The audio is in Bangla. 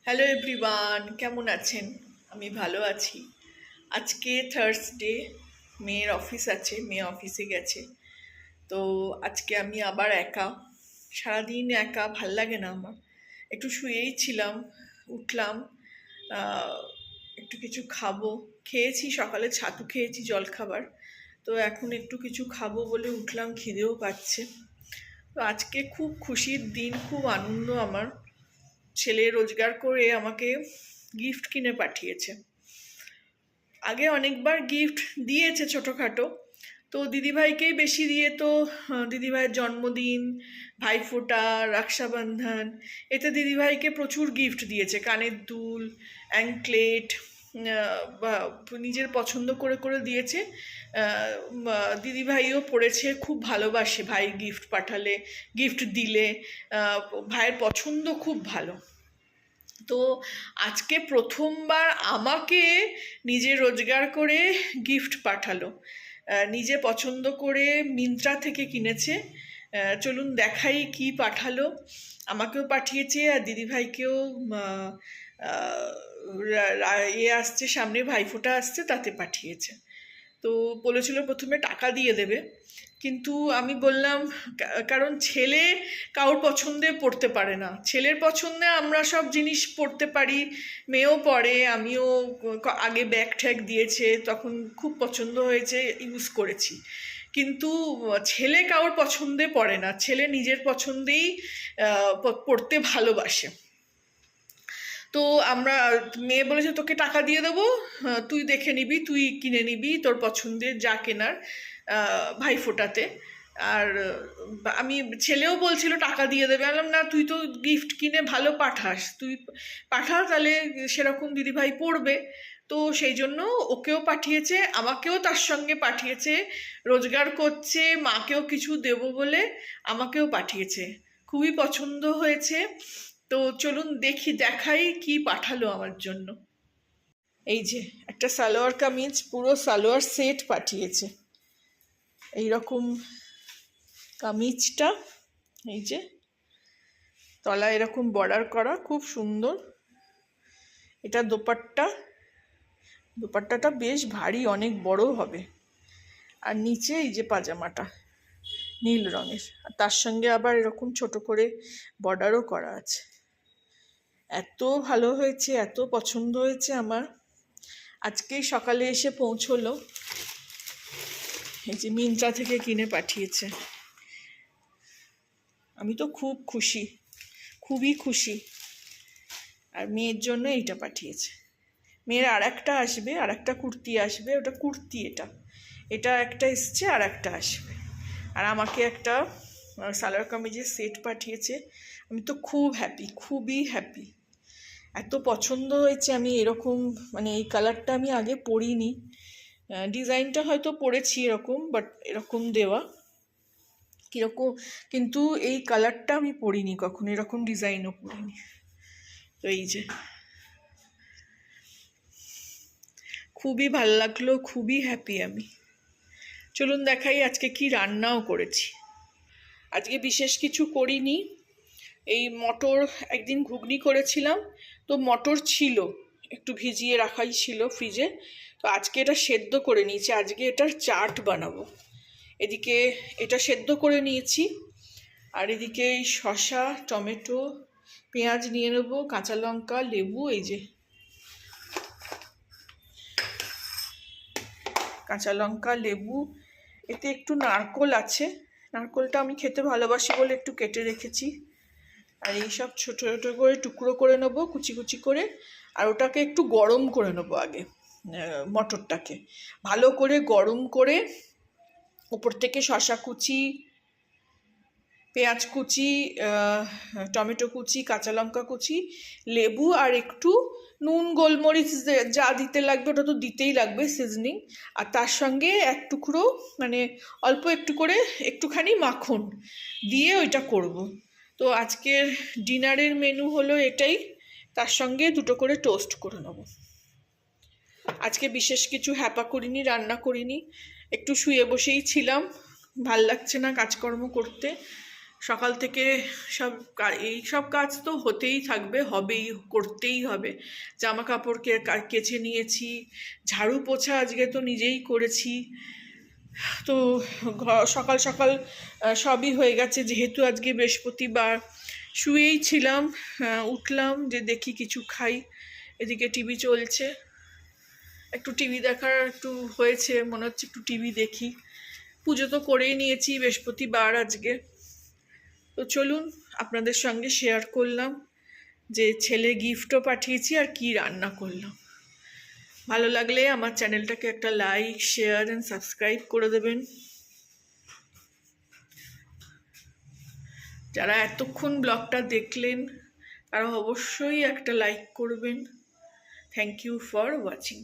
হ্যালো এভরিওয়ান, কেমন আছেন? আমি ভালো আছি। আজকে থার্সডে, মেয়ের অফিস আছে, মেয়ে অফিসে গেছে। তো আজকে আমি আবার একা, সারাদিন একা, ভাল লাগে না আমার। একটু শুয়েই ছিলাম, উঠলাম, একটু কিছু খাবো, খেয়েছি সকালে, ছাতু খেয়েছি জলখাবার। তো এখন একটু কিছু খাবো বলে উঠলাম, খিদেও পাচ্ছে। তো আজকে খুব খুশির দিন, খুব আনন্দ আমার। ছেলে রোজগার করে আমাকে গিফট কিনে পাঠিয়েছে। আগে অনেকবার গিফট দিয়েছে ছোটোখাটো, তো দিদিভাইকেই বেশি দিয়ে। তো দিদিভাইয়ের জন্মদিন, ভাইফোঁটা, রক্ষাবন্ধন, এতে দিদিভাইকে প্রচুর গিফট দিয়েছে, কানের দুল, অ্যাঙ্কলেট, বা নিজের পছন্দ করে করে দিয়েছে। দিদিভাইও পড়েছে, খুব ভালোবাসে ভাই গিফট পাঠালে, গিফট দিলে। ভাইয়ের পছন্দ খুব ভালো। তো আজকে প্রথমবার আমাকে নিজে রোজগার করে গিফট পাঠালো, নিজে পছন্দ করে মিন্ত্রা থেকে কিনেছে। চলুন দেখাই কি পাঠালো। আমাকেও পাঠিয়েছে আর দিদিভাইকেও। আসছে সামনে, ভাইফোঁটা আসছে, তাতে পাঠিয়েছে। তো বলেছিল প্রথমে টাকা দিয়ে দেবে, কিন্তু আমি বললাম কারণ ছেলে কারোর পছন্দে পড়তে পারে না, ছেলের পছন্দে আমরা সব জিনিস পড়তে পারি, মেয়েও পড়ে, আমিও আগে ব্যাগ ট্যাগ দিয়েছে, তখন খুব পছন্দ হয়েছে, ইউজ করেছি। কিন্তু ছেলে কারোর পছন্দে পড়ে না, ছেলে নিজের পছন্দেই পড়তে ভালোবাসে। তো আমরা, মেয়ে বলেছে তোকে টাকা দিয়ে দেবো, তুই দেখে নিবি, তুই কিনে নিবি তোর পছন্দের যা কেনার ভাইফোঁটাতে। আর আমি, ছেলেও বলছিল টাকা দিয়ে দেবে, বললাম না, তুই তো গিফট কিনে ভালো পাঠাস, তুই পাঠা, তাহলে সেরকম দিদিভাই পড়বে। তো সেই জন্য ওকেও পাঠিয়েছে, আমাকেও তার সঙ্গে পাঠিয়েছে, রোজগার করছে, মাকেও কিছু দেবো বলে আমাকেও পাঠিয়েছে। খুবই পছন্দ হয়েছে। তো চলুন দেখাই কি পাঠালো আমার জন্য। এই যে একটা সালোয়ার কামিজ, পুরো সালোয়ার সেট পাঠিয়েছে। এই রকম কামিজটা, এই যে তলা এরকম বর্ডার করা, খুব সুন্দর। এটা দোপাট্টাটা বেশ ভারী, অনেক বড় হবে। আর নিচে এই যে পাজামাটা নীল রঙের, আর তার সঙ্গে আবার এরকম ছোট করে বর্ডারও করা আছে। এত ভালো হয়েছে, এত পছন্দ হয়েছে আমার। আজকেই সকালে এসে পৌঁছলো, এই যে মিন্ত্রা থেকে কিনে পাঠিয়েছে। আমি তো খুব খুশি, খুবই খুশি। আর মেয়ের জন্য এইটা পাঠিয়েছে। মেয়ের আর একটা আসবে, আর একটা কুর্তি আসবে, ওটা কুর্তি, এটা একটা এসছে, আর একটা আসবে। আর আমাকে একটা সালোয়ার কামিজের সেট পাঠিয়েছে। আমি তো খুব হ্যাপি, খুবই হ্যাপি। এত পছন্দ হয়েছে। আমি এরকম, মানে এই কালারটা আমি আগে পরিনি, ডিজাইনটা হয়তো পরেছি এরকম, বাট এরকম দেওয়া কীরকম, কিন্তু এই কালারটা আমি পরিনি কখনো, এরকম ডিজাইনও পরিনি। তো এই যে খুবই ভালো লাগলো, খুবই হ্যাপি আমি। চলুন দেখাই আজকে কি রান্নাও করেছি। আজকে বিশেষ কিছু করিনি, এই মটর, একদিন ঘুগনি করেছিলাম, তো মটর ছিল, একটু ভিজিয়ে রাখাই ছিল ফ্রিজে, তো আজকে এটা সেদ্ধ করে নিয়েছি, আজকে এটার চাট বানাবো। এদিকে এটা সেদ্ধ করে নিয়েছি, আর এদিকে এই শসা, টমেটো, পেঁয়াজ নিয়ে নেবো, কাঁচা লঙ্কা, লেবু, এই যে কাঁচা লঙ্কা, লেবু, এতে একটু নারকোল আছে, নারকোলটা আমি খেতে ভালোবাসি বলে একটু কেটে রেখেছি। আর এইসব ছোটো ছোটো করে টুকরো করে নেবো, কুচি কুচি করে। আর ওটাকে একটু গরম করে নেবো আগে, মটরটাকে ভালো করে গরম করে, উপর থেকে শসা কুচি, পেঁয়াজ কুচি, টমেটো কুচি, কাঁচা লঙ্কা কুচি, লেবু, আর একটু নুন, গোলমরিচ যা দিতে লাগবে ওটা তো দিতেই লাগবে, সিজনিং। আর তার সঙ্গে এক টুকরো, মানে অল্প একটু করে একটুখানি মাখন দিয়ে ওইটা করব। তো আজকের ডিনারের মেনু হলো এটাই, তার সঙ্গে দুটো করে টোস্ট করে নেব। আজকে বিশেষ কিছু হ্যাপা করিনি, রান্না করিনি, একটু শুয়ে বসেই ছিলাম, ভাল লাগছে না কাজকর্ম করতে, সকাল থেকে এই সব কাজ তো হতেই থাকবে, হবেই, করতেই হবে। জামা কাপড় কেচে নিয়েছি, ঝাড়ু পোছা আজকে তো নিজেই করেছি। তো সকাল সকাল সবই হয়ে গেছে, যেহেতু আজকে বৃহস্পতিবার। শুয়েই ছিলাম, উঠলাম যে দেখি কিছু খাই। এদিকে টিভি চলছে, একটু টিভি দেখার একটু হয়েছে, মনে হচ্ছে একটু টিভি দেখি। পুজো তো করেই নিয়েছি, বৃহস্পতিবার আজকে। তো চলুন আপনাদের সঙ্গে শেয়ার করলাম যে ছেলে গিফটও পাঠিয়েছি আর কি রান্না করলাম। ভালো লাগলে আমার চ্যানেলটাকে একটা লাইক, শেয়ার অ্যান্ড সাবস্ক্রাইব করে দেবেন। যারা এতক্ষণ ব্লগটা দেখলেন তারা অবশ্যই একটা লাইক করবেন। Thank you for watching.